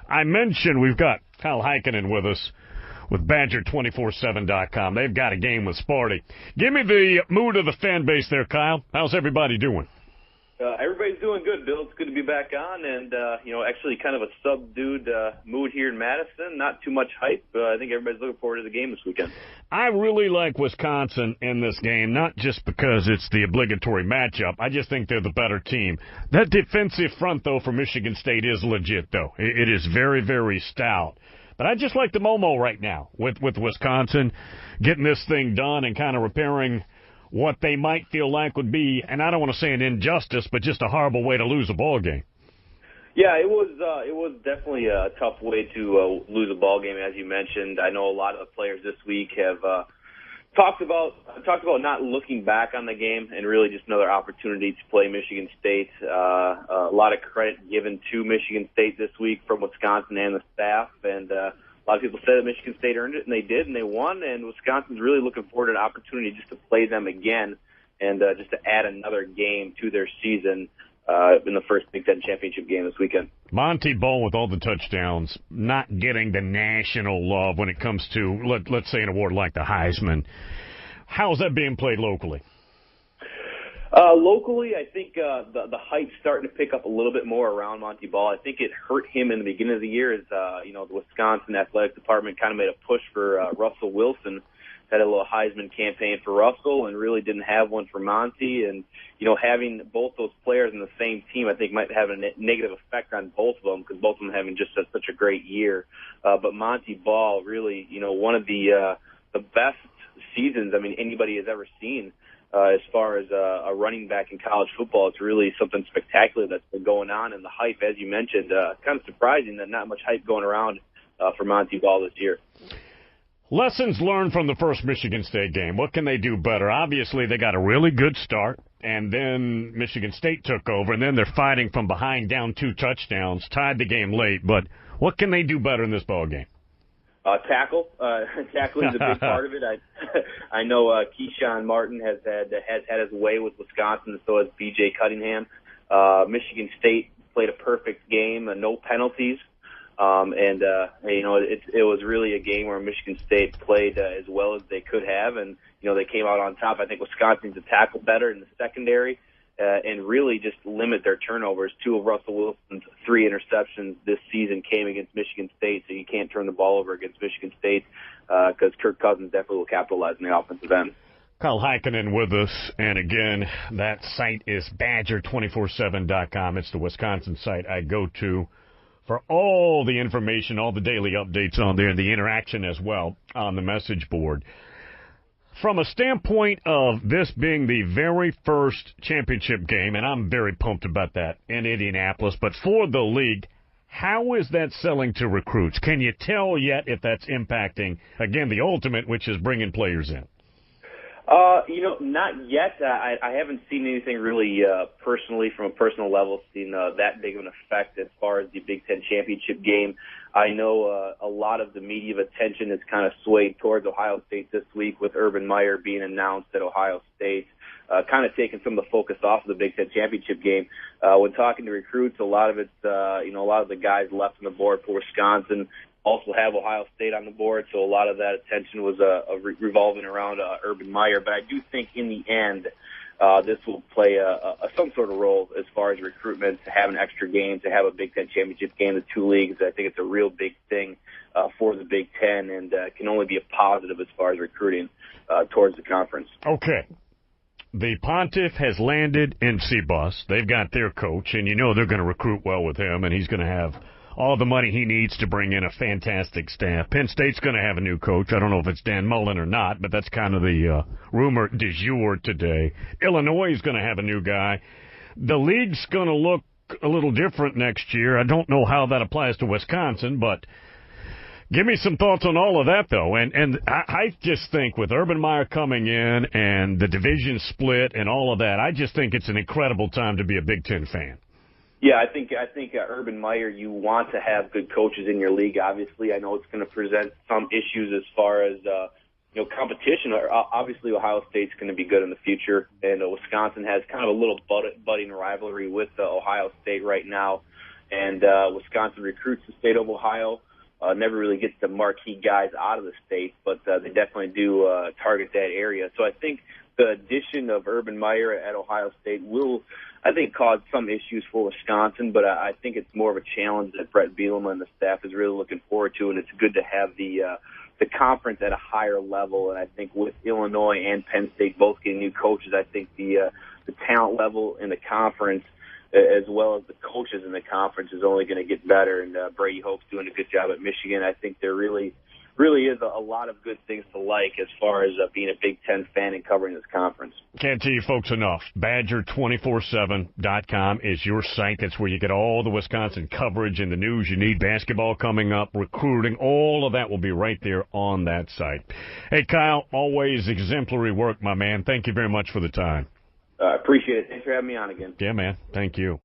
I mentioned we've got Kyle Heikkinen with us with Badger247.com. They've got a game with Sparty. Give me the mood of the fan base there, Kyle. How's everybody doing? Everybody's doing good, Bill. It's good to be back on, and actually kind of a subdued mood here in Madison. Not too much hype. I think everybody's looking forward to the game this weekend. I really like Wisconsin in this game, not just because it's the obligatory matchup. I just think they're the better team. That defensive front, though, for Michigan State is legit, though. It is very, very stout. But I just like the Momo right now with Wisconsin getting this thing done and kind of repairing what they might feel like would be, and I don't want to say an injustice, but just a horrible way to lose a ball game. Yeah, it was definitely a tough way to lose a ball game, as you mentioned. I know a lot of the players this week have talked about not looking back on the game and really just another opportunity to play Michigan State. A lot of credit given to Michigan State this week from Wisconsin and the staff, and a lot of people said that Michigan State earned it, and they did, and they won, and Wisconsin's really looking forward to an opportunity just to play them again and just to add another game to their season in the first Big Ten championship game this weekend. Monty Ball with all the touchdowns, not getting the national love when it comes to, let's say, an award like the Heisman. How's that being played locally? Locally, I think the hype's starting to pick up a little bit more around Monty Ball. I think it hurt him in the beginning of the year as the Wisconsin athletic department kind of made a push for Russell Wilson, had a little Heisman campaign for Russell and really didn't have one for Monty. And, having both those players in the same team, I think might have a negative effect on both of them because both of them having just such a great year. But Monty Ball really, one of the best seasons, anybody has ever seen. As far as a running back in college football, it's really something spectacular that's been going on. And the hype, as you mentioned, kind of surprising that not much hype going around for Monty Ball this year. Lessons learned from the first Michigan State game. What can they do better? Obviously, they got a really good start, and then Michigan State took over, and then they're fighting from behind, down 2 touchdowns, tied the game late. But what can they do better in this ball game? Tackle. Tackling is a big part of it. I know Keyshawn Martin has had his way with Wisconsin, and so has B.J. Cunningham. Michigan State played a perfect game, no penalties. It was really a game where Michigan State played as well as they could have, and they came out on top. I think Wisconsin's to tackle better in the secondary and really just limit their turnovers. 2 of Russell Wilson's 3 interceptions this season came against Michigan State, so you can't turn the ball over against Michigan State because Kirk Cousins definitely will capitalize on the offensive end. Kyle Heikkinen with us, and again, that site is Badger247.com. It's the Wisconsin site I go to for all the information, all the daily updates on there, and the interaction as well on the message board. From a standpoint of this being the very first championship game, and I'm very pumped about that in Indianapolis, but for the league, how is that selling to recruits? Can you tell yet if that's impacting, again, the ultimate, which is bringing players in? Not yet. I haven't seen anything really personally from a personal level seen that big of an effect as far as the Big Ten championship game. I know a lot of the media attention is kind of swayed towards Ohio State this week with Urban Meyer being announced at Ohio State, kind of taking some of the focus off of the Big Ten championship game. When talking to recruits, a lot of it's, a lot of the guys left on the board for Wisconsin also have Ohio State on the board, so a lot of that attention was revolving around Urban Meyer. But I do think in the end, this will play some sort of role as far as recruitment, to have an extra game, to have a Big Ten championship game, the 2 leagues. I think it's a real big thing for the Big Ten, and can only be a positive as far as recruiting towards the conference. Okay. The Pontiff has landed in C-Bus. They've got their coach, and they're going to recruit well with him, and he's going to have all the money he needs to bring in a fantastic staff. Penn State's going to have a new coach. I don't know if it's Dan Mullen or not, but that's kind of the rumor du jour today. Illinois is going to have a new guy. The league's going to look a little different next year. I don't know how that applies to Wisconsin, but give me some thoughts on all of that, though. And I just think with Urban Meyer coming in and the division split and all of that, I just think it's an incredible time to be a Big Ten fan. Yeah, I think Urban Meyer, you want to have good coaches in your league. Obviously, I know it's going to present some issues as far as competition. Obviously, Ohio State's going to be good in the future, and Wisconsin has kind of a little budding rivalry with Ohio State right now. and Wisconsin recruits the state of Ohio. Never really gets the marquee guys out of the state, but they definitely do target that area. So I think the addition of Urban Meyer at Ohio State will, I think, cause some issues for Wisconsin, but I think it's more of a challenge that Brett Bielema and the staff is really looking forward to, and it's good to have the conference at a higher level. And I think with Illinois and Penn State both getting new coaches, I think the talent level in the conference, as well as the coaches in the conference, is only going to get better. And Brady Hoke's doing a good job at Michigan. I think there really is a lot of good things to like as far as being a Big Ten fan and covering this conference. Can't tell you folks enough. Badger247.com is your site. That's where you get all the Wisconsin coverage and the news you need. Basketball coming up, recruiting, all of that will be right there on that site. Hey, Kyle, always exemplary work, my man. Thank you very much for the time. Appreciate it. Thanks for having me on again. Yeah, man. Thank you.